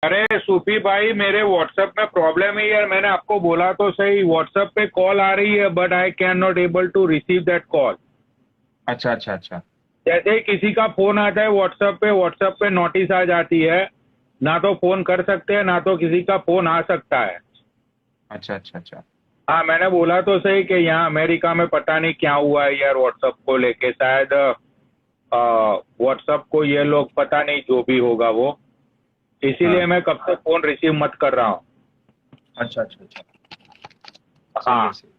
अरे सूफी भाई, मेरे व्हाट्सएप में प्रॉब्लम है यार। मैंने आपको बोला तो सही, व्हाट्सएप पे कॉल आ रही है but I can not able to receive that call. अच्छा अच्छा अच्छा। जैसे ही किसी का फोन आता है व्हाट्सएप पे नोटिस आ जाती है। ना तो फोन कर सकते हैं, ना तो किसी का फोन आ सकता है। अच्छा अच्छा अच्छा। हाँ, मैंने बोला तो सही कि यहाँ अमेरिका में पता नहीं क्या हुआ है यार, व्हाट्सएप को लेके शायद व्हाट्सएप को ये लोग, पता नहीं जो भी होगा वो, इसीलिए हाँ। मैं कब से फोन रिसीव मत कर रहा हूँ। अच्छा अच्छा अच्छा। सही है हाँ। सही।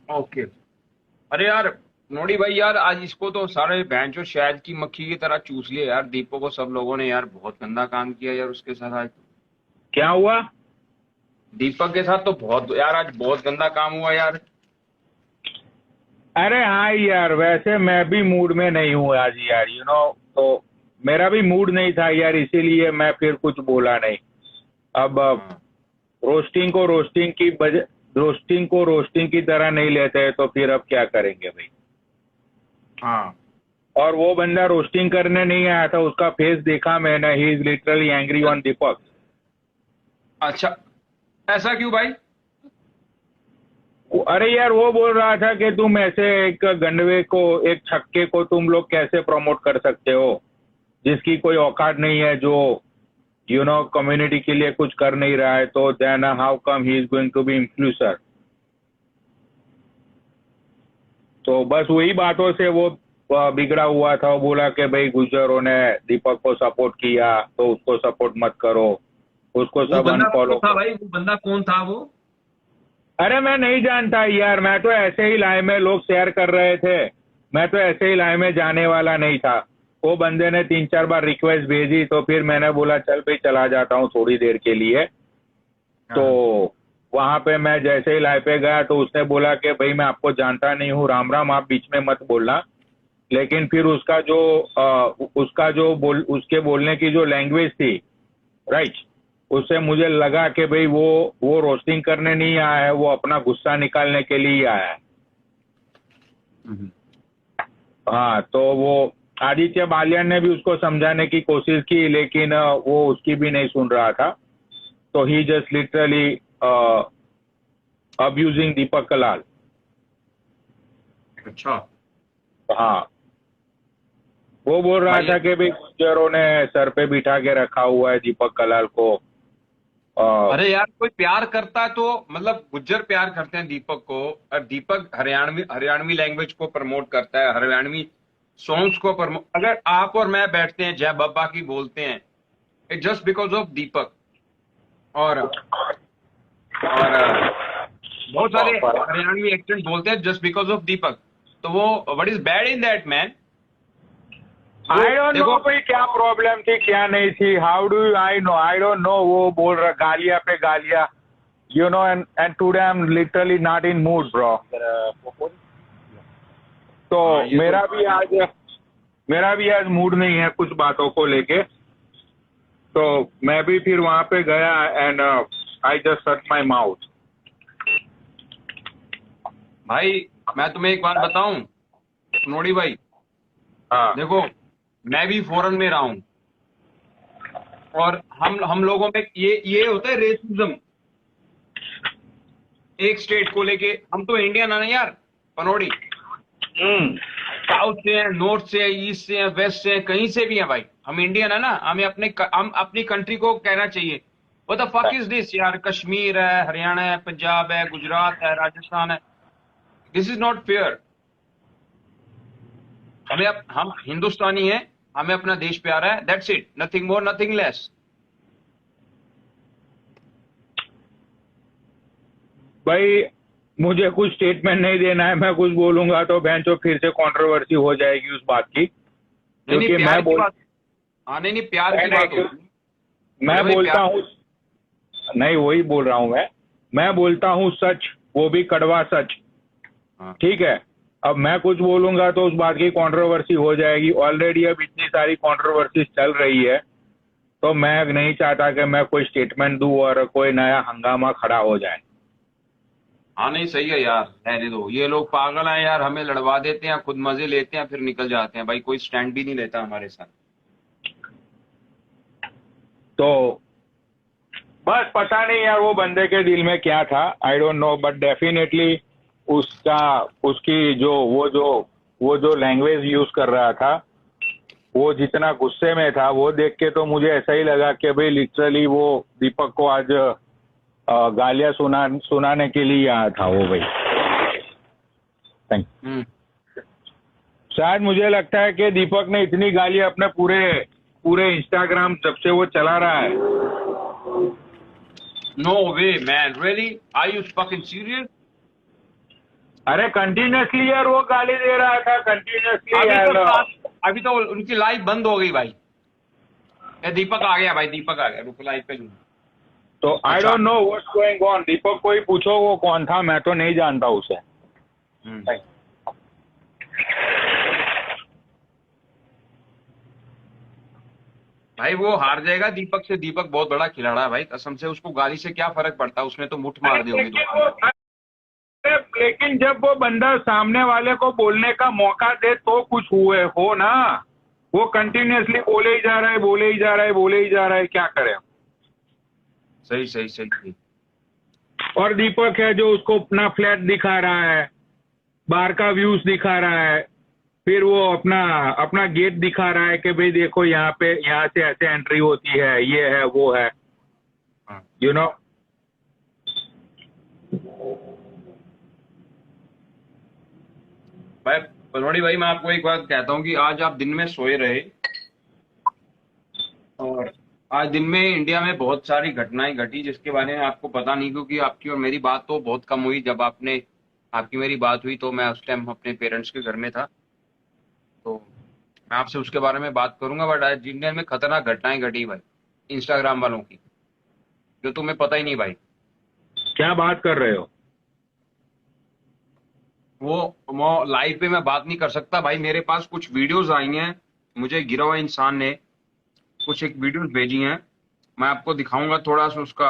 ओके। अरे यार, नोड़ी भाई यार, आज इसको तो सारे भैंचो शहद की मक्खी की तरह चूस लिया यार। दीपक को सब लोगों ने यार बहुत गंदा काम किया यार उसके साथ आज। क्या हुआ? दीपक के साथ तो बहुत यार, आज बहुत गंदा काम हुआ यार। अरे हाँ यार, वैसे मैं भी मूड में नहीं हूँ आज यार, तो मेरा भी मूड नहीं था यार, इसीलिए मैं फिर कुछ बोला नहीं। अब हाँ रोस्टिंग को रोस्टिंग की रोस्टिंग को रोस्टिंग की तरह नहीं लेते हैं तो फिर अब क्या करेंगे भाई। हाँ। और वो बंदा रोस्टिंग करने नहीं आया था, उसका फेस देखा मैंने, he is literally angry on Deepak. अच्छा, ऐसा क्यों भाई? अरे यार, वो बोल रहा था कि तुम ऐसे एक गंडवे को, एक छक्के को तुम लोग कैसे प्रमोट कर सकते हो, जिसकी कोई औकात नहीं है, जो कम्युनिटी के लिए कुछ कर नहीं रहा है, तो then how come he is going to be influencer. तो बस वही बातों से वो बिगड़ा हुआ था। वो बोला कि भाई गुजरों ने दीपक को सपोर्ट किया तो उसको सपोर्ट मत करो, उसको वो सब बंदा कौन अनफॉलो था करो। भाई? वो बंदा कौन था वो? अरे मैं नहीं जानता यार, मैं तो ऐसे ही लाइव में लोग शेयर कर रहे थे, मैं तो ऐसे ही लाइव में जाने वाला नहीं था। वो बंदे ने 3-4 बार रिक्वेस्ट भेजी तो फिर मैंने बोला चल भाई चला जाता हूँ थोड़ी देर के लिए। तो हाँ। वहां पे मैं जैसे ही लाइव पे गया तो उसने बोला कि भाई मैं आपको जानता नहीं हूँ, राम राम, आप बीच में मत बोलना। लेकिन फिर उसका जो उसके बोलने की जो लैंग्वेज थी, राइट, उससे मुझे लगा कि भाई वो रोस्टिंग करने नहीं आया है, वो अपना गुस्सा निकालने के लिए ही आया है। हम्म। हाँ, तो वो आदित्य बालियान ने भी उसको समझाने की कोशिश की, लेकिन वो उसकी भी नहीं सुन रहा था। तो ही जस्ट लिटरली अब्यूजिंग दीपक कलाल। अच्छा। हाँ, वो बोल रहा भाई, था कि भाई गुज्जरों ने सर पे बिठा के रखा हुआ है दीपक कलाल को। अरे यार, कोई प्यार करता है तो मतलब गुज्जर प्यार करते हैं दीपक को। और दीपक हरियाणवी हरियाणवी लैंग्वेज को प्रमोट करता है, हरियाणवी सॉन्ग्स को प्रमोट। अगर आप और मैं बैठते हैं जय बब्बा की बोलते हैं, इट जस्ट बिकॉज ऑफ दीपक। और बहुत सारे हरियाणवी एक्सेंट बोलते हैं जस्ट बिकॉज ऑफ दीपक। तो वो what is bad in that man? वो आई डोंट नो देखो। भाई क्या प्रॉब्लम थी क्या नहीं थी, how do I know, I don't know. वो बोल रहा गालिया पे गालिया, and today I am literally not in mood bro. तो हाँ, ये तो मेरा भी आज मूड नहीं है कुछ बातों को लेके। तो मैं भी फिर वहां पे गया and I just shut my mouth. भाई, मैं तुम्हें एक बात बताऊं नोड़ी भाई। हाँ। देखो, मैं भी फॉरेन में रहा हूं। और हम लोगों में ये होता है रेसिज्म, एक स्टेट को लेके। हम तो इंडियन है ना यार, पनोड़ी। हम्म। साउथ से हैं, नॉर्थ से हैं, ईस्ट से हैं, वेस्ट से हैं, कहीं से भी हैं भाई। हम इंडियन है ना, हम अपनी कंट्री को कहना चाहिए। What the fuck is this यार? कश्मीर है, हरियाणा है, पंजाब है, गुजरात है, राजस्थान है। This is not fair. हम हिंदुस्तानी हैं, हमें अपना देश प्यारा है, that's it, nothing more nothing less. भाई मुझे कुछ स्टेटमेंट नहीं देना है, मैं कुछ बोलूंगा तो बेंचो फिर से कंट्रोवर्सी हो जाएगी उस बात की। नहीं नहीं, क्योंकि प्यार की बात। हाँ, नहीं नहीं, प्यार की बात नहीं, होती है। बड़े मैं भाई, बोलता प्यार। हूँ, नहीं वही बोल रहा हूँ मैं बोलता हूँ सच, वो भी कड़वा सच। हाँ। ठीक है। अब मैं कुछ बोलूंगा तो उस बात की कंट्रोवर्सी हो जाएगी, ऑलरेडी अब इतनी सारी कंट्रोवर्सी चल रही है। तो मैं नहीं चाहता कि मैं कोई स्टेटमेंट दूं और कोई नया हंगामा खड़ा हो जाए। हाँ, नहीं सही है यार, रहने दो। ये लोग पागल हैं यार, हमें लड़वा देते हैं, खुद मजे लेते हैं, फिर निकल जाते हैं भाई। कोई स्टैंड भी नहीं लेता हमारे साथ। तो बस पता नहीं यार वो बंदे के दिल में क्या था, आई डोंट नो, बट डेफिनेटली उसका उसकी वो जो लैंग्वेज यूज कर रहा था, वो जितना गुस्से में था, वो देख के तो मुझे ऐसा ही लगा कि भाई लिटरली वो दीपक को आज गालियां सुनाने के लिए आया था वो भाई। Thank you. शायद मुझे लगता है कि दीपक ने इतनी गालियां अपने पूरे इंस्टाग्राम जब से वो चला रहा है। No way man, really are you fucking serious? अरे कंटिन्यूसली यार वो गाली दे रहा था कंटिन्यूसली यार। अभी तो उनकी लाइव बंद हो गई भाई। दीपक आ गया भाई, दीपक आ गया, रुको लाइव पे लूँ। तो I don't know what's going on. Deepak को ही पूछो वो कौन था, मैं तो नहीं जानता उसे। भाई वो हार जाएगा दीपक से। दीपक बहुत बड़ा खिलाड़ा है भाई, कसम से। उसको गाली से क्या फर्क पड़ता है, उसने तो मुठ मार दी होगी। लेकिन जब वो बंदा सामने वाले को बोलने का मौका दे तो कुछ हुए हो ना। वो कंटिन्यूसली बोले ही जा रहा है, बोले ही जा रहा है, बोले ही जा रहा है, क्या करे। सही सही सही सही। और दीपक है जो उसको अपना फ्लैट दिखा रहा है, बाहर का व्यूज दिखा रहा है, फिर वो अपना गेट दिखा रहा है कि भाई देखो यहाँ से ऐसे एंट्री होती है, ये है वो है, यू नो। भाई पनवाड़ी भाई, मैं आपको एक बात कहता हूँ कि आज आप दिन में सोए रहे, और आज दिन में इंडिया में बहुत सारी घटनाएं घटी जिसके बारे में आपको पता नहीं, क्योंकि आपकी और मेरी बात तो बहुत कम हुई। जब आपकी मेरी बात हुई तो मैं उस टाइम अपने पेरेंट्स के घर में था, तो मैं आपसे उसके बारे में बात करूंगा। बट आज इंडिया में खतरनाक घटनाएं घटी भाई, इंस्टाग्राम वालों की, जो तुम्हें पता ही नहीं भाई। क्या बात कर रहे हो? वो लाइव पे मैं बात नहीं कर सकता भाई। मेरे पास कुछ वीडियोस आई हैं, मुझे गिरा हुआ इंसान ने कुछ एक वीडियोस भेजी हैं, मैं आपको दिखाऊंगा, थोड़ा सा उसका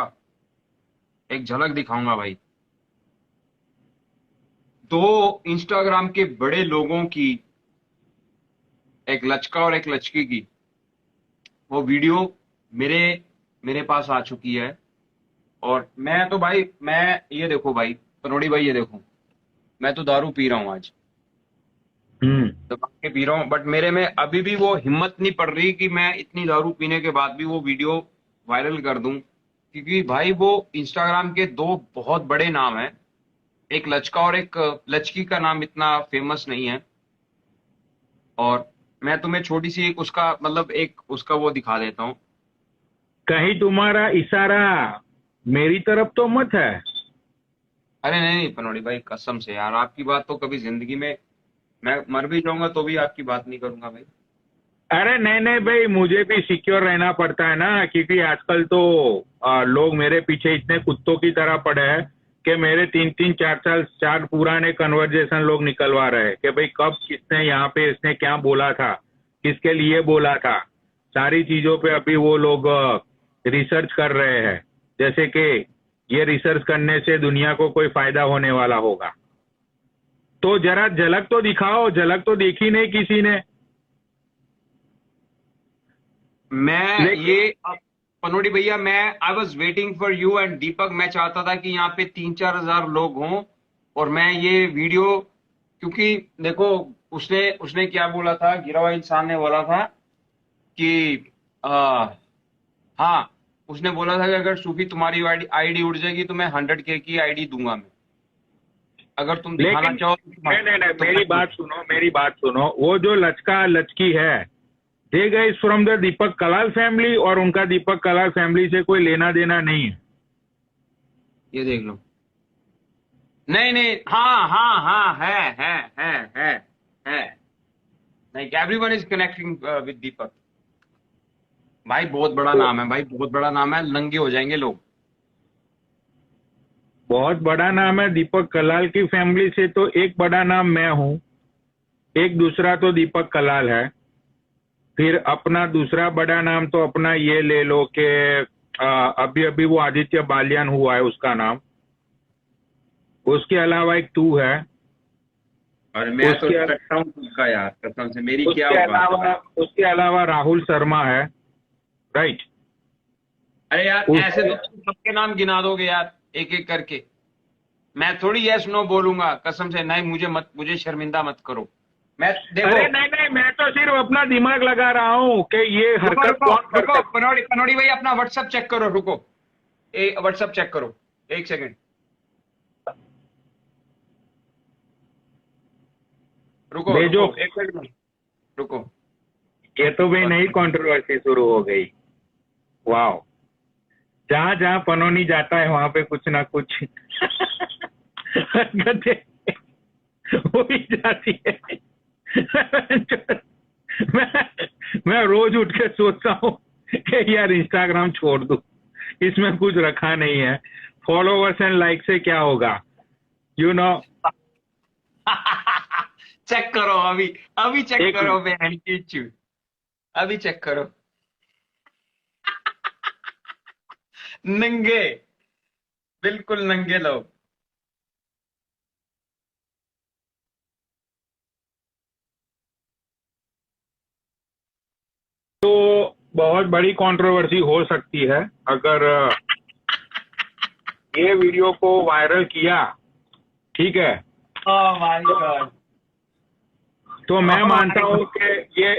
एक झलक दिखाऊंगा भाई। दो इंस्टाग्राम के बड़े लोगों की, एक लचका और एक लचकी की, वो वीडियो मेरे पास आ चुकी है। और मैं तो भाई, मैं ये देखो भाई पनोड़ी भाई, ये देखो, मैं तो दारू पी रहा हूँ आज, दबा के पी रहा हूँ, बट मेरे में अभी भी वो हिम्मत नहीं पड़ रही कि मैं इतनी दारू पीने के बाद भी वो वीडियो वायरल कर दूं। क्योंकि भाई वो इंस्टाग्राम के दो बहुत बड़े नाम हैं, एक लचका और एक लचकी का नाम इतना फेमस नहीं है। और मैं तुम्हें छोटी सी एक उसका मतलब एक उसका वो दिखा देता हूँ। कहीं तुम्हारा इशारा मेरी तरफ तो मत है? अरे नहीं पनोड़ी भाई, कसम से यार, आपकी बात तो कभी जिंदगी में, मैं मर भी जाऊंगा तो भी आपकी बात नहीं करूंगा भाई। अरे नहीं भाई, मुझे भी सिक्योर रहना पड़ता है ना, क्योंकि आजकल तो लोग मेरे पीछे इतने कुत्तों की तरह पड़े हैं कि मेरे 3-3 4 पुराने कन्वर्जेशन लोग निकलवा रहे हैं कि भाई कब किसने यहाँ पे इसने क्या बोला था, किसके लिए बोला था, सारी चीजों पे अभी वो लोग रिसर्च कर रहे हैं, जैसे कि ये रिसर्च करने से दुनिया को कोई फायदा होने वाला होगा। तो जरा झलक तो दिखाओ, झलक तो देखी नहीं किसी ने। मैं ये पनोड़ी भैया, मैं I was waiting for you and Deepak. मैं चाहता था कि यहाँ पे 3-4 हजार लोग हों और मैं ये वीडियो, क्योंकि देखो उसने क्या बोला था, गिरा हुआ इंसान ने बोला था कि हाँ, उसने बोला था कि अगर सूफी तुम्हारी आईडी उड़ जाएगी तो मैं 100K की आईडी दूंगा मैं, अगर तुम दिखाना चाहो। नहीं, मेरी बात सुनो। वो जो लचका लचकी है, दे गए from the Deepak Kalal family, और उनका दीपक कलाल फैमिली से कोई लेना देना नहीं है। ये देख लो। नहीं, हाँ, है। नहीं, एवरीवन इज कनेक्टिंग विद दीपक। भाई बहुत बड़ा नाम है भाई, बहुत बड़ा नाम है, नंगे हो जाएंगे लोग। बहुत बड़ा नाम है दीपक कलाल की फैमिली से, तो एक बड़ा नाम मैं हूं, एक दूसरा तो दीपक कलाल है। फिर अपना दूसरा बड़ा नाम तो अपना ये ले लो कि अभी वो आदित्य बालियान हुआ है उसका नाम। उसके अलावा एक तू है, और मैं तो सकता हूँ तुझका यार, कसम से, मेरी क्या उसके अलावा राहुल शर्मा है, राइट। अरे यार उस ऐसे तो तुम सबके नाम गिना दोगे यार, एक एक करके। मैं थोड़ी यस नो बोलूंगा, कसम से नहीं, मुझे शर्मिंदा मत करो। मैं देखो, अरे नहीं नहीं, मैं तो सिर्फ अपना दिमाग लगा रहा हूँ कि ये रुको हरकत रुको कौन कर रुको, सकता पनौड़ी भाई अपना व्हाट्सअप चेक करो, रुको, व्हाट्सअप चेक करो, एक सेकंड, है। रुको भेजो। रुको, एक सेकंड, रुको। ये तो भाई नई कंट्रोवर्सी शुरू हो गई। वाह, जहां जहां पनोनी जाता है वहां पे कुछ ना कुछ हरकतें हो ही जाती है। मैं मैं रोज उठ के सोचता हूँ कि यार इंस्टाग्राम छोड़ दूं, इसमें कुछ रखा नहीं है, फॉलोवर्स एंड लाइक से क्या होगा, यू नो। चेक करो अभी, अभी चेक एक करो बहन की चूत, अभी चेक करो। नंगे, बिल्कुल नंगे लोग। तो बहुत बड़ी कंट्रोवर्सी हो सकती है अगर ये वीडियो को वायरल किया, ठीक है। ओह माय गॉड, तो ओह माय गॉड।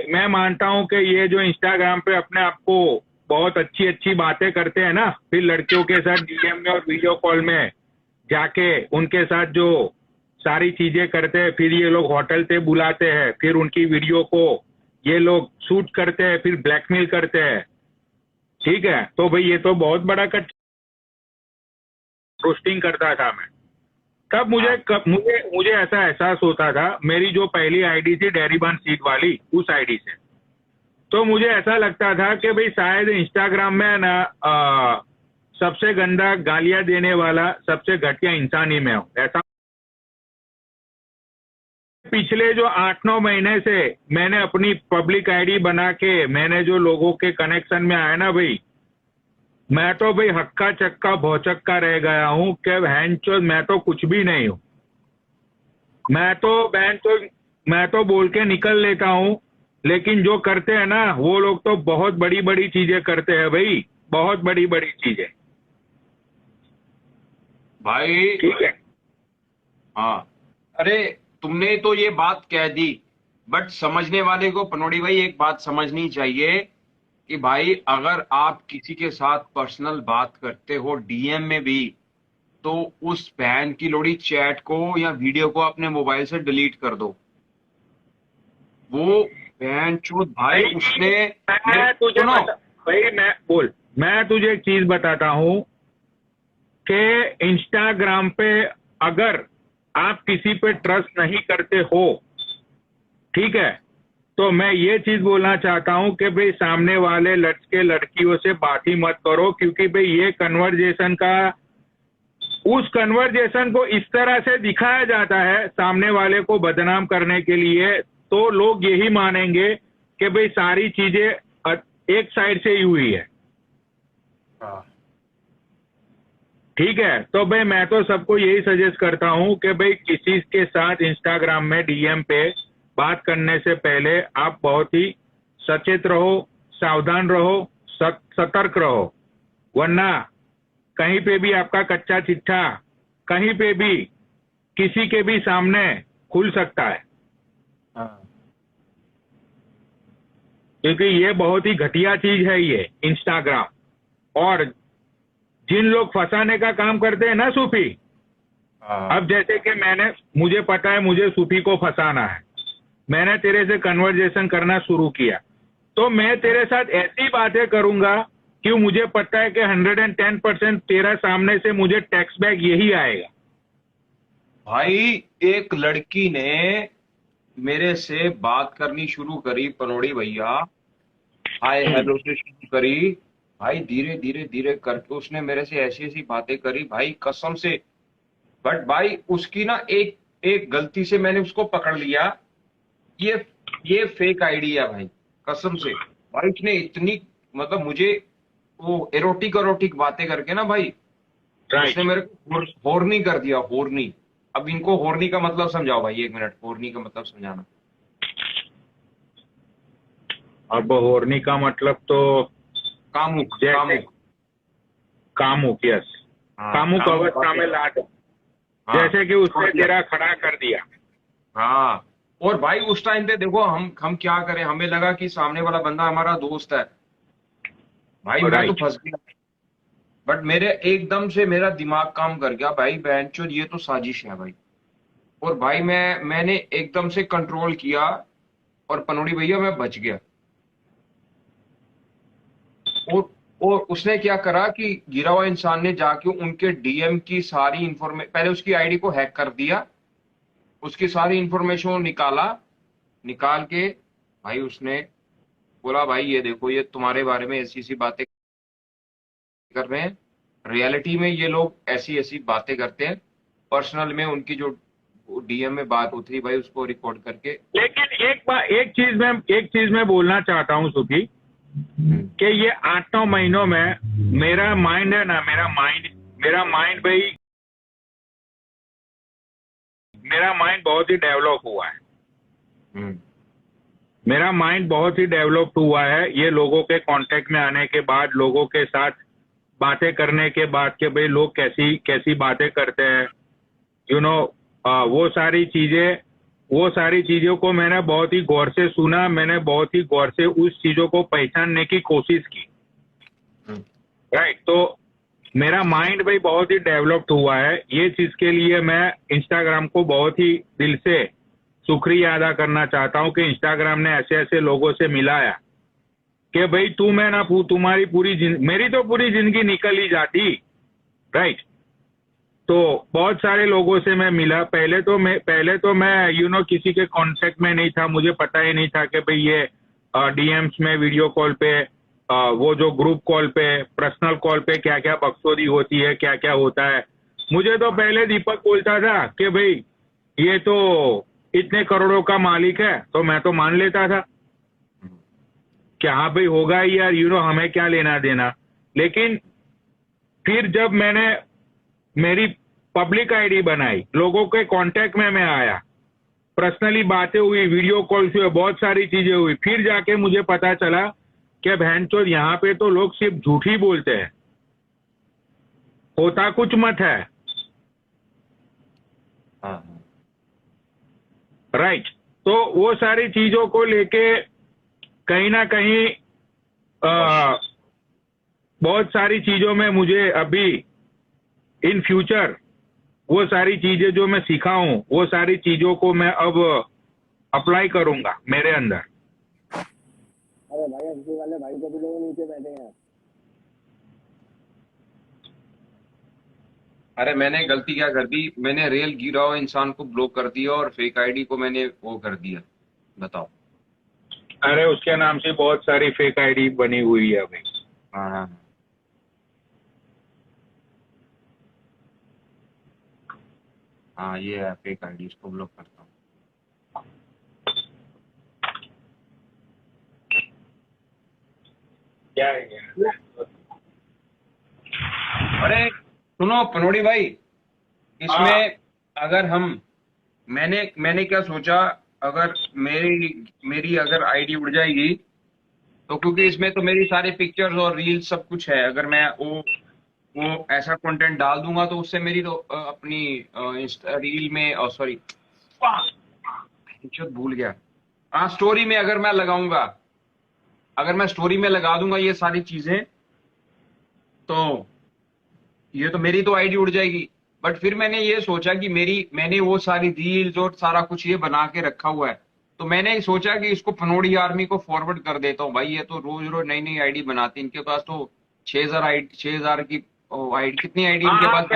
मैं मानता हूँ कि ये जो इंस्टाग्राम पे अपने आप को बहुत अच्छी अच्छी बातें करते हैं ना, फिर लड़कियों के साथ डीएम में और वीडियो कॉल में जाके उनके साथ जो सारी चीजें करते हैं, फिर ये लोग होटल पे बुलाते हैं, फिर उनकी वीडियो को ये लोग शूट करते हैं, फिर ब्लैकमेल करते हैं, ठीक है। तो भाई ये तो बहुत बड़ा रोस्टिंग करता था मैं। मुझे ऐसा एहसास होता था, मेरी जो पहली आईडी थी डेरीबान सीट वाली, उस आईडी से तो मुझे ऐसा लगता था कि भाई शायद इंस्टाग्राम में ना सबसे गंदा गालियां देने वाला सबसे घटिया इंसान ही मैं हूँ, ऐसा। पिछले जो 8-9 महीने से मैंने अपनी पब्लिक आईडी बना के मैंने जो लोगों के कनेक्शन में आया ना भाई, मैं तो भाई हक्का चक्का भौचक्का रह गया हूँ कि हैंचोद मैं तो कुछ भी नहीं हूँ। मैं तो बोल के निकल लेता हूँ, लेकिन जो करते हैं ना वो लोग तो बहुत बड़ी बड़ी चीजें करते हैं भाई, बहुत बड़ी बड़ी चीजें। भाई ठीक है। हाँ, अरे तुमने तो ये बात कह दी, बट समझने वाले को पनोड़ी भाई एक बात समझनी चाहिए कि भाई अगर आप किसी के साथ पर्सनल बात करते हो डीएम में भी, तो उस बहन की लोड़ी चैट को या वीडियो को अपने मोबाइल से डिलीट कर दो। वो बहन चूत भाई, भाई उसने मेरे, मैं तुझे सुनो, बता भाई, मैं तुझे एक चीज बताता हूँ कि इंस्टाग्राम पे अगर आप किसी पे ट्रस्ट नहीं करते हो, ठीक है, तो मैं ये चीज बोलना चाहता हूँ कि भाई सामने वाले लड़के लड़कियों से बात ही मत करो, क्योंकि भाई ये कन्वर्जेशन का उस कन्वर्जेशन को इस तरह से दिखाया जाता है सामने वाले को बदनाम करने के लिए, तो लोग यही मानेंगे कि भाई सारी चीजें एक साइड से ही हुई है, ठीक है। तो भाई मैं तो सबको यही सजेस्ट करता हूँ कि भाई किसी के साथ इंस्टाग्राम में डीएम पे बात करने से पहले आप बहुत ही सचेत रहो, सावधान रहो, सतर्क रहो, वरना कहीं पे भी आपका कच्चा चिट्ठा कहीं पे भी किसी के भी सामने खुल सकता है, क्योंकि ये बहुत ही घटिया चीज है ये इंस्टाग्राम। और जिन लोग फंसाने का काम करते हैं ना सूफी, अब जैसे कि मुझे पता है मुझे सूफी को फंसाना है, मैंने तेरे से कन्वर्जेशन करना शुरू किया, तो मैं तेरे साथ ऐसी बातें करूंगा कि मुझे पता है कि 110% तेरा सामने से मुझे टैक्स बैक यही आएगा। भाई एक लड़की ने मेरे से बात करनी शुरू करी पनोड़ी भैया, हाय हेलो से शुरू करी, भाई धीरे धीरे धीरे करके उसने मेरे से ऐसी ऐसी बातें करी भाई, कसम से। बट भाई उसकी ना एक एक गलती से मैंने उसको पकड़ लिया, ये ये फेक आईडी है भाई, कसम से। भाई उसने इतनी, मतलब मुझे वो एरोटिक एरोटिक बातें करके ना भाई, उसने राइट। मेरे को होरनी कर दिया, होरनी। अब इनको होरनी का मतलब समझाओ भाई, एक मिनट, होरनी का मतलब समझाना। अब होरनी का मतलब तो कामुक, जैसे कामुक। कामुक, यस, कामुक अवस्था में ला दो, जैसे कि उसने तेरा खड़ा कर दिया। हाँ, और भाई उस टाइम पे देखो हम क्या करें, हमें लगा कि सामने वाला बंदा हमारा दोस्त है भाई, मैं तो फंस गया। बट मेरे एकदम से मेरा दिमाग काम कर गया भाई, बहनचोद ये तो साजिश है भाई। और भाई मैंने एकदम से कंट्रोल किया और पनोड़ी भैया मैं बच गया। और और उसने क्या करा कि गिरा हुआ इंसान ने जाके उनके डीएम की सारी इंफॉर्मेशन, पहले उसकी आईडी को हैक कर दिया, उसकी सारी इंफॉर्मेशन निकाला, निकाल के भाई उसने बोला भाई ये देखो ये तुम्हारे बारे में ऐसी ऐसी बातें कर रहे हैं, रियलिटी में ये लोग ऐसी ऐसी बातें करते हैं, पर्सनल में उनकी जो डीएम में बात होती है भाई उसको रिकॉर्ड करके। लेकिन एक चीज मैं बोलना चाहता हूँ सुखी, कि ये 8-9 महीनों में मेरा माइंड है ना, मेरा माइंड भाई, मेरा माइंड बहुत ही डेवलप हुआ है। मेरा माइंड बहुत ही डेवलप्ड हुआ है ये लोगों के कांटेक्ट में आने के बाद, लोगों के साथ बातें करने के बाद, कि भाई लोग कैसी कैसी बातें करते हैं, यू नो, वो सारी चीजों को मैंने बहुत ही गौर से सुना, मैंने बहुत ही गौर से उस चीजों को पहचानने की कोशिश की, राइट। तो मेरा माइंड भाई बहुत ही डेवलप्ड हुआ है। ये चीज के लिए मैं इंस्टाग्राम को बहुत ही दिल से शुक्रिया अदा करना चाहता हूँ कि इंस्टाग्राम ने ऐसे ऐसे लोगों से मिलाया कि भाई तू मैं ना, तुम्हारी मेरी तो पूरी जिंदगी निकल ही जाती, राइट। तो बहुत सारे लोगों से मैं मिला। पहले तो मैं किसी के कांटेक्ट में नहीं था, मुझे पता ही नहीं था कि भाई ये डीएम्स में, वीडियो कॉल पे, वो जो ग्रुप कॉल पे, पर्सनल कॉल पे क्या क्या बकचोदी होती है, क्या क्या होता है। मुझे तो पहले दीपक बोलता था कि भाई ये तो इतने करोड़ों का मालिक है, तो मैं तो मान लेता था कि हाँ भाई होगा ही यार, हमें क्या लेना देना। लेकिन फिर जब मैंने मेरी पब्लिक आईडी बनाई, लोगों के कांटेक्ट में मैं आया, पर्सनली बातें हुई, वीडियो कॉल्स हुए, बहुत सारी चीजें हुई, फिर जाके मुझे पता चला कि बहनचोद यहाँ पे तो लोग सिर्फ झूठ ही बोलते हैं, होता कुछ मत है, राइट। तो वो सारी चीजों को लेके कहीं ना कहीं बहुत सारी चीजों में मुझे अभी इन फ्यूचर वो सारी चीजें जो मैं सीखा हूं, वो सारी चीजों को मैं अब अप्लाई करूंगा मेरे अंदर। अरे भाई एसडी वाले भाई को भी लोग नीचे बैठे हैं। अरे मैंने गलती क्या कर दी, मैंने रियल गिरा हुआ इंसान को ब्लॉक कर दिया और फेक आईडी को मैंने वो कर दिया, बताओ। अरे उसके नाम से बहुत सारी फेक आईडी बनी हुई है अभी। हाँ हाँ, ये है फेक आईडी, इसको ब्लॉक करता हूँ। क्या है? अरे सुनो पनोड़ी भाई, इसमें अगर मैंने क्या सोचा, अगर मेरी अगर आईडी उड़ जाएगी तो, क्योंकि इसमें तो मेरी सारी पिक्चर्स और रील्स सब कुछ है, अगर मैं वो ऐसा कंटेंट डाल दूंगा तो उससे मेरी तो अपनी रील में, सॉरी भूल गया, हाँ स्टोरी में अगर मैं लगाऊंगा, अगर मैं स्टोरी में लगा दूंगा ये सारी चीजें, तो ये तो मेरी तो आईडी उड़ जाएगी। बट फिर मैंने ये सोचा कि मैंने वो सारी रील्स और सारा कुछ ये बना के रखा हुआ है, तो मैंने सोचा कि इसको पनोड़ी आर्मी को फॉरवर्ड कर देता हूँ भाई, ये तो रोज रोज नई नई आईडी बनाती, इनके पास तो 6,000 की आईडी, कितनी आईडी इनके पास?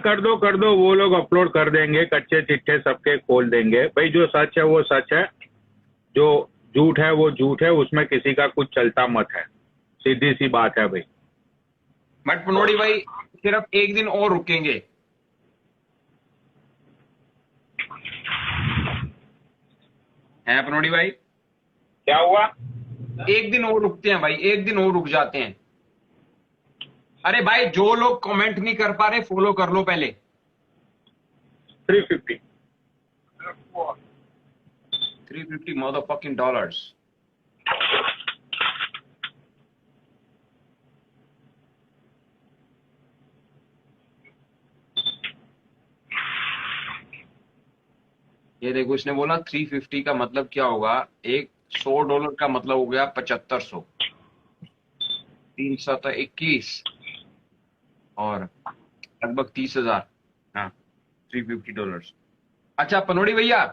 कर दो, वो लोग अपलोड कर देंगे, कच्चे चिट्ठे सबके खोल देंगे भाई। जो सच है वो सच है, जो झूठ है वो झूठ है, उसमें किसी का कुछ चलता मत है, सीधी सी बात है भाई। बट पनोड़ी भाई सिर्फ एक दिन और रुकेंगे, हैं पनोड़ी भाई? क्या हुआ? एक दिन और रुकते हैं भाई, एक दिन और रुक जाते हैं। अरे भाई जो लोग कमेंट नहीं कर पा रहे फॉलो कर लो पहले। 350 motherfucking dollars। ये देखो, इसने बोला 350 का मतलब क्या होगा, एक $100 का मतलब हो गया 7500, 3 7 21 और लगभग 30,000। हाँ, $350। अच्छा पनोड़ी भैया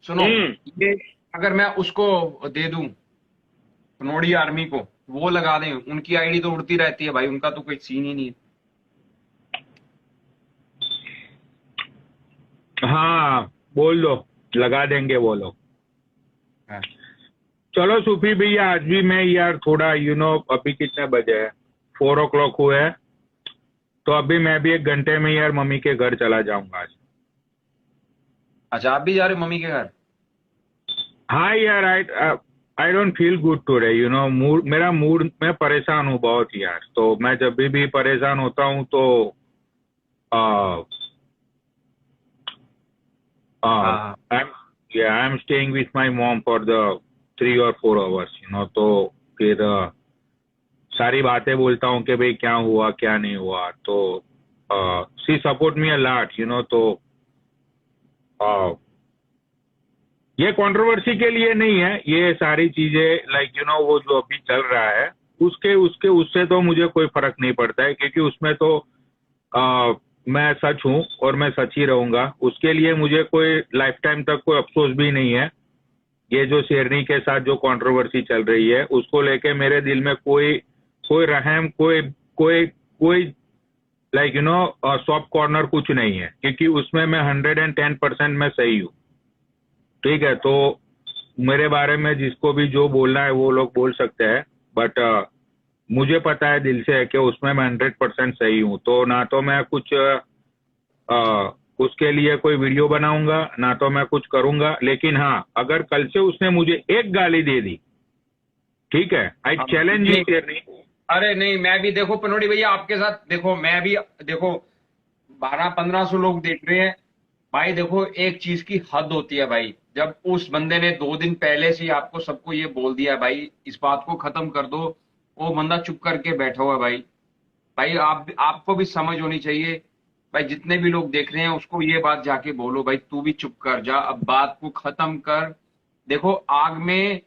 सुनो, ये अगर मैं उसको दे दूं, पनोड़ी आर्मी को, वो लगा दें, उनकी आईडी तो उड़ती रहती है भाई, उनका तो कोई सीन ही नहीं है। हाँ बोल दो, लगा देंगे वो लोग। हाँ। चलो सूफी भैया, आज भी मैं यार थोड़ा अभी कितने बजे है, 4 o'clock हुए हैं, तो अभी मैं भी 1 घंटे में यार मम्मी के घर चला जाऊंगा आज। अच्छा आप भी जा रहे हो मम्मी के घर? हाँ यार, I don't feel good today, मेरा मूड, मैं परेशान हूँ बहुत यार। तो मैं जब भी परेशान होता हूँ तो हाँ। I am staying with my mom for the 3 or 4 hours, तो फिर सारी बातें बोलता हूँ कि भाई क्या हुआ क्या नहीं हुआ। तो सी सपोर्ट मी अ लॉट, तो ये कंट्रोवर्सी के लिए नहीं है, ये सारी चीजें लाइक वो जो अभी चल रहा है उसके उसके उससे तो मुझे कोई फर्क नहीं पड़ता है, क्योंकि उसमें तो मैं सच हूँ और मैं सच ही रहूंगा। उसके लिए मुझे कोई लाइफ टाइम तक कोई अफसोस भी नहीं है। ये जो शेरनी के साथ जो कंट्रोवर्सी चल रही है उसको लेके मेरे दिल में कोई कोई रहम, कोई कोई कोई लाइक सॉफ्ट कॉर्नर कुछ नहीं है, क्योंकि उसमें मैं 110% मैं सही हूँ। ठीक है, तो मेरे बारे में जिसको भी जो बोलना है वो लोग बोल सकते हैं, बट मुझे पता है दिल से कि उसमें मैं 100% सही हूँ। तो ना तो मैं कुछ उसके लिए कोई वीडियो बनाऊंगा, ना तो मैं कुछ करूंगा। लेकिन हाँ, अगर कल से उसने मुझे एक गाली दे दी, ठीक है, आई चैलेंज यू नहीं, शेरनी। अरे नहीं, मैं भी देखो पनोड़ी भैया आपके साथ, देखो मैं भी, देखो 1200-1500 लोग देख रहे हैं भाई। देखो एक चीज की हद होती है भाई, जब उस बंदे ने 2 दिन पहले से ही आपको सबको ये बोल दिया भाई इस बात को खत्म कर दो, वो बंदा चुप करके बैठा हुआ है भाई। भाई आपको भी समझ होनी चाहिए भाई, जितने भी लोग देख रहे हैं उसको ये बात जाके बोलो भाई तू भी चुप कर जा, अब बात को खत्म कर। देखो आग में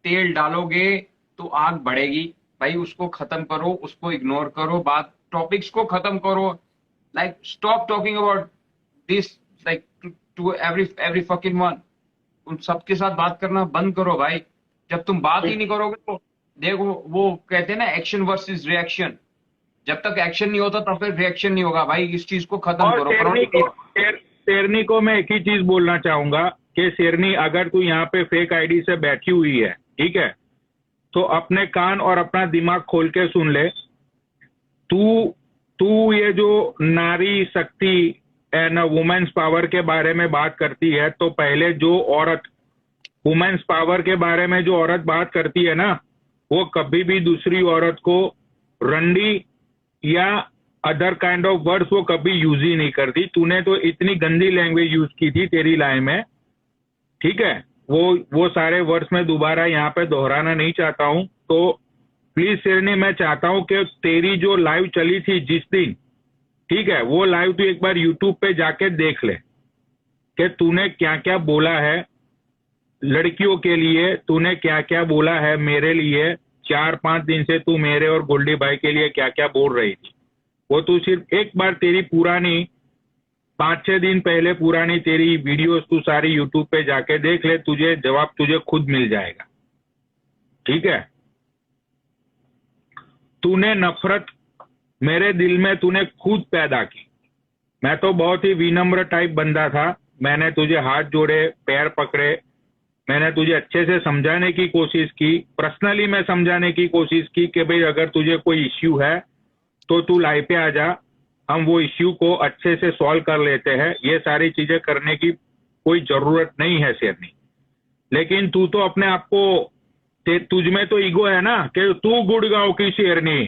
तेल डालोगे तो आग बढ़ेगी भाई, उसको खत्म करो, उसको इग्नोर करो, बात टॉपिक्स को खत्म करो। Like stop talking about this, like to every fucking one. उन सबके साथ बात करना बंद करो भाई। जब तुम बात ही नहीं करोगे तो देखो, वो कहते हैं ना एक्शन वर्सेस रिएक्शन, जब तक एक्शन नहीं होता तब तक रिएक्शन नहीं होगा भाई। इस चीज को खत्म और करो करो। शेरनी को मैं एक ही चीज बोलना चाहूंगा कि शेरनी, अगर तू यहाँ पे फेक आईडी से बैठी हुई है, ठीक है, तो अपने कान और अपना दिमाग खोल के सुन ले। तू तू ये जो नारी शक्ति एंड वुमेन्स पावर के बारे में बात करती है, तो पहले जो औरत वुमेन्स पावर के बारे में जो औरत बात करती है ना, वो कभी भी दूसरी औरत को रंडी या अदर काइंड ऑफ वर्ड्स वो कभी यूज ही नहीं करती। तूने तो इतनी गंदी लैंग्वेज यूज की थी तेरी लाइन में, ठीक है, वो सारे वर्ड्स में दोबारा यहाँ पे दोहराना नहीं चाहता हूँ। तो प्लीज शेरनी, मैं चाहता हूँ कि तेरी जो लाइव चली थी जिस दिन, ठीक है, वो लाइव तू एक बार यूट्यूब पे जाके देख ले कि तूने क्या क्या बोला है लड़कियों के लिए, तूने क्या क्या बोला है मेरे लिए। 4-5 दिन से तू मेरे और गोल्डी भाई के लिए क्या क्या बोल रही थी, वो तू सिर्फ एक बार तेरी पुरानी 5-6 दिन पहले पुरानी तेरी वीडियोस तू सारी यूट्यूब पे जाके देख ले, तुझे जवाब तुझे खुद मिल जाएगा। ठीक है, तूने नफरत मेरे दिल में तूने खुद पैदा की। मैं तो बहुत ही विनम्र टाइप बंदा था, मैंने तुझे हाथ जोड़े, पैर पकड़े, मैंने तुझे अच्छे से समझाने की कोशिश की, पर्सनली मैं समझाने की कोशिश की कि भाई अगर तुझे कोई इश्यू है तो तू लाइव पे आ जा, हम वो इश्यू को अच्छे से सॉल्व कर लेते हैं। ये सारी चीजें करने की कोई जरूरत नहीं है शेरनी। लेकिन तू तो अपने आप को, तुझ में तो ईगो है ना कि तू गुड़गांव की शेरनी,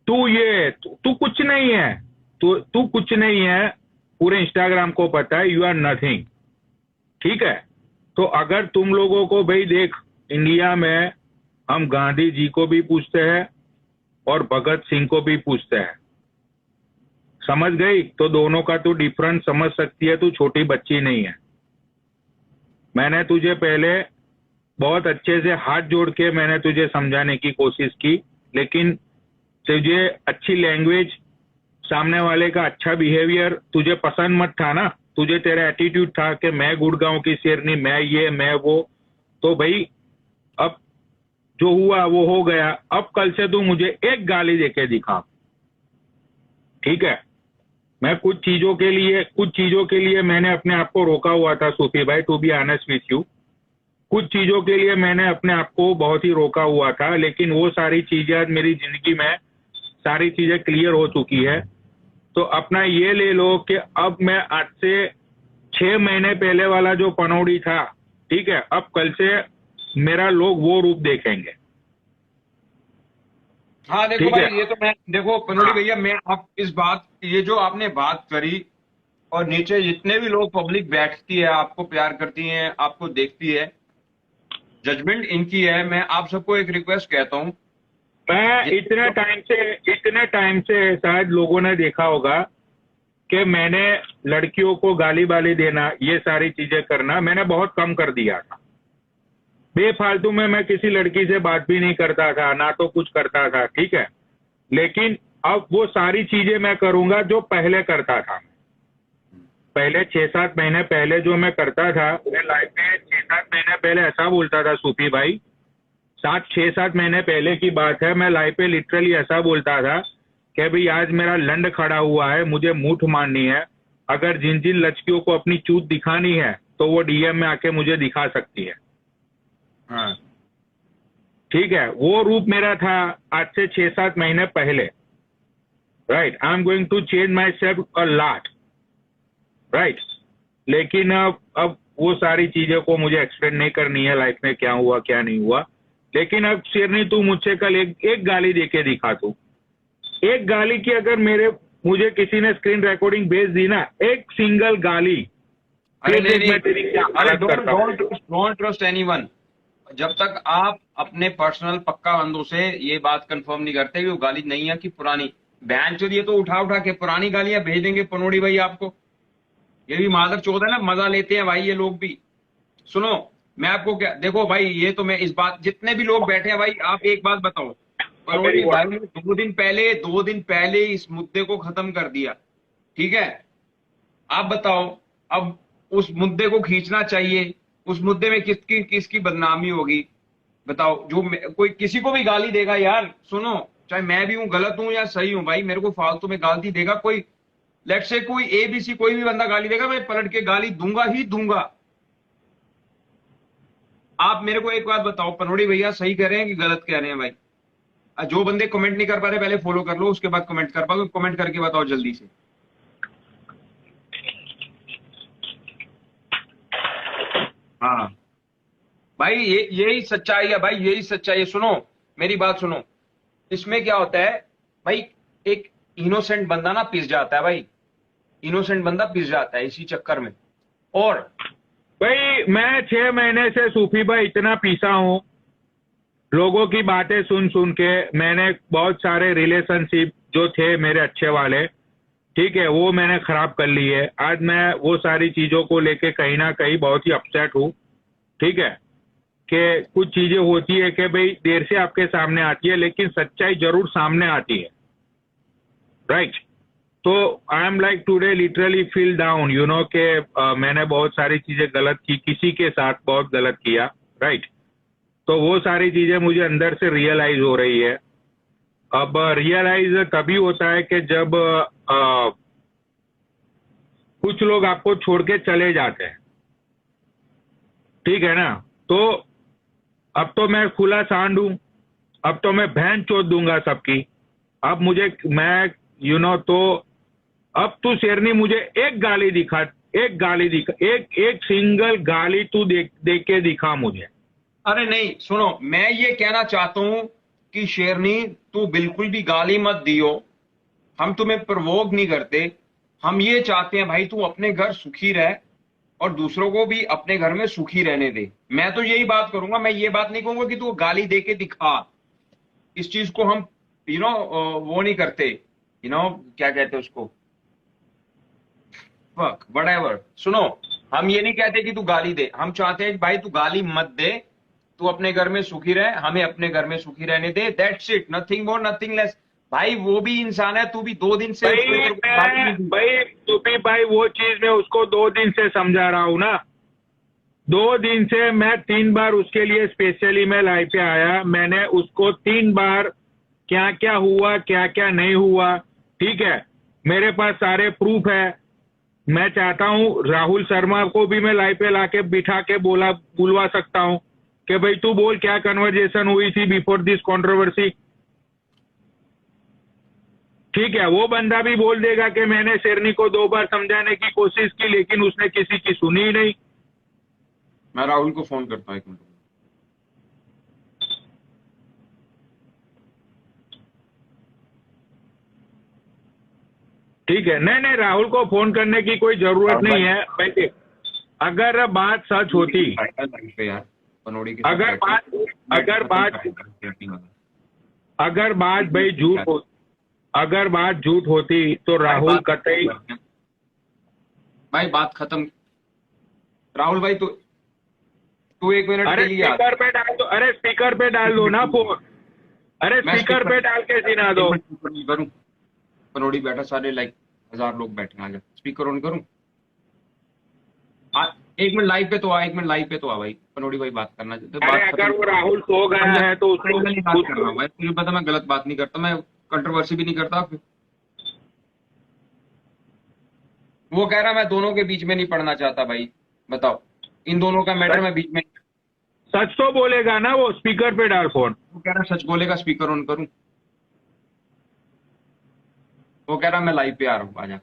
तू कुछ नहीं है, तू कुछ नहीं है, पूरे इंस्टाग्राम को पता है, यू आर नथिंग। ठीक है, तो अगर तुम लोगों को भाई देख, इंडिया में हम गांधी जी को भी पूछते हैं और भगत सिंह को भी पूछते हैं, समझ गई? तो दोनों का तू डिफरेंस समझ सकती है, तू छोटी बच्ची नहीं है। मैंने तुझे पहले बहुत अच्छे से हाथ जोड़ के मैंने तुझे समझाने की कोशिश की, लेकिन तुझे अच्छी लैंग्वेज, सामने वाले का अच्छा बिहेवियर तुझे पसंद मत था ना। तुझे तेरा एटीट्यूड था कि मैं गुड़गांव की शेरनी, मैं ये मैं वो। तो भाई अब जो हुआ वो हो गया। अब कल से तू मुझे एक गाली देके दिखा, ठीक है? मैं कुछ चीजों के लिए मैंने अपने आप को रोका हुआ था सूफी भाई, to be honest with you. कुछ चीजों के लिए मैंने अपने आप को बहुत ही रोका हुआ था, लेकिन वो सारी चीजें आज मेरी जिंदगी में सारी चीजें क्लियर हो चुकी है। तो अपना ये ले लो कि अब मैं आज से 6 महीने पहले वाला जो पनौड़ी था, ठीक है, अब कल से मेरा लोग वो रूप देखेंगे। हाँ देखो ठीक भाई, है? ये तो मैं, देखो पनोड़ी भैया, मैं आप इस बात, ये जो आपने बात करी, और नीचे जितने भी लोग पब्लिक बैठती है, आपको प्यार करती है, आपको देखती है, जजमेंट इनकी है। मैं आप सबको एक रिक्वेस्ट कहता हूँ, मैं इतने टाइम से शायद लोगों ने देखा होगा कि मैंने लड़कियों को गाली बाली देना, ये सारी चीजें करना मैंने बहुत कम कर दिया था। बेफालतू में मैं किसी लड़की से बात भी नहीं करता था, ना तो कुछ करता था, ठीक है? लेकिन अब वो सारी चीजें मैं करूंगा जो पहले करता था। पहले 6-7 महीने पहले जो मैं करता था, मैं लाइफ में 6-7 महीने पहले ऐसा बोलता था सूफी भाई, 6-7 महीने पहले की बात है, मैं लाइफ पे लिटरली ऐसा बोलता था कि भाई आज मेरा लंड खड़ा हुआ है, मुझे मूठ मारनी है। अगर जिन जिन लड़कियों को अपनी चूत दिखानी है तो वो डीएम में आके मुझे दिखा सकती है। हाँ ठीक है, वो रूप मेरा था आज से 6-7 महीने पहले। Right, I am going to change myself a lot, right. लेकिन अब वो सारी चीजों को मुझे एक्सप्लेन नहीं करनी है, लाइफ में क्या हुआ क्या नहीं हुआ। लेकिन अब शेरनी, तू मुझसे कल एक गाली देके दिखा। तू एक गाली की, अगर मुझे किसी ने स्क्रीन रिकॉर्डिंग भेज दी ना, एक सिंगल गाली, अरे फिर नहीं मैं तेरी क्या हालत करता हूं। Don't trust anyone. जब तक आप अपने पर्सनल पक्का बंदों से ये बात कंफर्म नहीं करते कि वो गाली नहीं है कि पुरानी, बहन चोद ये तो उठा उठा के पुरानी गालियां भेज देंगे पनोड़ी भाई आपको। ये भी मादर चौथ है ना, मजा लेते हैं भाई ये लोग भी। सुनो, मैं आपको क्या, देखो भाई, ये तो मैं इस बात, जितने भी लोग बैठे हैं भाई, आप एक बात बताओ, पनोड़ी भाई ने 2 दिन पहले इस मुद्दे को खत्म कर दिया, ठीक है? आप बताओ, अब उस मुद्दे को खींचना चाहिए, उस मुद्दे में किसकी किसकी बदनामी होगी? बताओ। कोई किसी को भी गाली देगा यार, सुनो, चाहे मैं भी हूं, गलत हूं या सही हूं भाई, मेरे को फालतू में गाली देगा कोई, लेट से कोई एबीसी कोई भी बंदा गाली देगा, मैं पलट के गाली दूंगा ही दूंगा। आप मेरे को एक बात बताओ, पनोड़ी भैया सही कह रहे हैं कि गलत कह रहे हैं भाई? जो बंदे कमेंट नहीं कर पा रहे पहले फॉलो कर लो, उसके बाद कमेंट कर पाओगे, कमेंट करके बताओ जल्दी से। हाँ भाई, ये यही सच्चाई है भाई, यही सच्चाई है। सुनो, मेरी बात सुनो, इसमें क्या होता है भाई, एक इनोसेंट बंदा ना पिस जाता है भाई, इनोसेंट बंदा पिस जाता है इसी चक्कर में। और भाई मैं 6 महीने से सूफी भाई इतना पीसा हूं, लोगों की बातें सुन सुन के। मैंने बहुत सारे रिलेशनशिप जो थे मेरे अच्छे वाले, ठीक है, वो मैंने खराब कर लिए। आज मैं वो सारी चीजों को लेके कहीं ना कहीं बहुत ही अपसेट हूँ, ठीक है, कि कुछ चीजें होती है कि भाई देर से आपके सामने आती है, लेकिन सच्चाई जरूर सामने आती है, राइट। तो I am like today literally feel down, you know, के मैंने बहुत सारी चीजें गलत की, किसी के साथ बहुत गलत किया, राइट। तो वो सारी चीजें मुझे अंदर से रियलाइज हो रही है। अब रियलाइज तभी होता है कि जब कुछ लोग आपको छोड़ के चले जाते हैं, ठीक है ना। तो अब तो मैं खुला सांड हूं, अब तो मैं बहन चोद दूंगा सबकी। अब मैं तो अब तू शेरनी मुझे एक गाली दिखा, एक सिंगल गाली तू दे के दिखा मुझे। अरे नहीं, सुनो, मैं ये कहना चाहता हूं कि शेरनी, तू बिल्कुल भी गाली मत दियो, हम तुम्हें प्रवोक नहीं करते। हम ये चाहते हैं भाई, तू अपने घर सुखी रह और दूसरों को भी अपने घर में सुखी रहने दे। मैं तो यही बात करूंगा, मैं ये बात नहीं कहूंगा कि तू गाली दे के दिखा। इस चीज को हम वो नहीं करते, क्या कहते हैं उसको, फक व्हाटएवर। सुनो, हम ये नहीं कहते कि तू गाली दे, हम चाहते हैं भाई तू गाली मत दे, तू अपने घर में सुखी रहे, हमें अपने घर में सुखी रहने दे, that's it, nothing more nothing less. भाई वो भी इंसान है, तू भी 2 दिन से भाई सुपी भाई वो चीज मैं उसको 2 दिन से समझा रहा हूँ ना। 2 दिन से मैं 3 बार उसके लिए स्पेशली मैं लाइव पे आया, मैंने उसको 3 बार क्या क्या हुआ क्या क्या नहीं हुआ, ठीक है, मेरे पास सारे प्रूफ है। मैं चाहता हूँ राहुल शर्मा को भी मैं लाइव पे लाके बिठा के बुलवा सकता हूँ कि भाई तू बोल क्या कन्वर्जेशन हुई थी बिफोर दिस कंट्रोवर्सी, ठीक है। वो बंदा भी बोल देगा कि मैंने शेरनी को 2 बार समझाने की कोशिश की लेकिन उसने किसी की सुनी ही नहीं। मैं राहुल को फोन करता हूँ 1 मिनट। ठीक है, नहीं नहीं राहुल को फोन करने की कोई जरूरत नहीं है भाई। अगर बात सच होती, अगर बात भाई अगर बात झूठ होती तो राहुल कतई। भाई बात खत्म। राहुल भाई तू 1 मिनट अरे के लिए स्पीकर पे डाल दो, अरे स्पीकर पे डाल दो ना फोन, अरे स्पीकर पे डाल के सुना दो। करूं पनोड़ी बैठा, सारे लाइक 1000 लोग बैठे, आ जा स्पीकर ऑन करूं। 1 मिनट लाइव पे तो आ, 1 मिनट लाइव पे तो आ भाई, पनोड़ी भाई बात करना चाहते। अरे अगर वो राहुल सो गया है तो उसको बात कर रहा हूँ भाई, तुझे पता मैं गलत बात नहीं करता, मैं कंट्रोवर्सी भी नहीं करता। वो कह रहा मैं दोनों के बीच में नहीं पढ़ना चाहता। भाई बताओ, इन दोनों का मैटर मैं बीच में। सच तो बोलेगा ना वो, स्पीकर पे डाल फोन। वो कह रहा सच बोलेगा, स्पीकर ऑन करूं। वो कह रहा मैं लाइव पे आ रहा हूँ, आजा।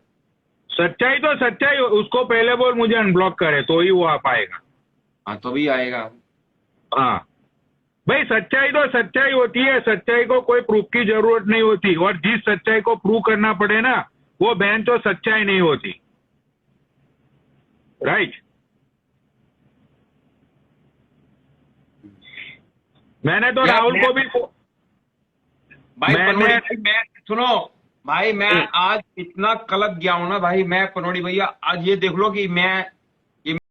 सच्चाई तो सच्चाई, उसको पहले बोल मुझे अनब्लॉक करे तो ही वो आ पाएगा। हाँ तो भी आएगा। हाँ भाई सच्चाई तो सच्चाई होती है, सच्चाई को कोई प्रूफ की जरूरत नहीं होती, और जिस सच्चाई को प्रूव करना पड़े ना वो बहन तो सच्चाई नहीं होती, राइट। मैंने तो राहुल को भी भाई मैं सुनो भाई, मैं आज इतना कलप गया हूं ना भाई, मैं पनोड़ी भैया आज ये देख लो कि मैं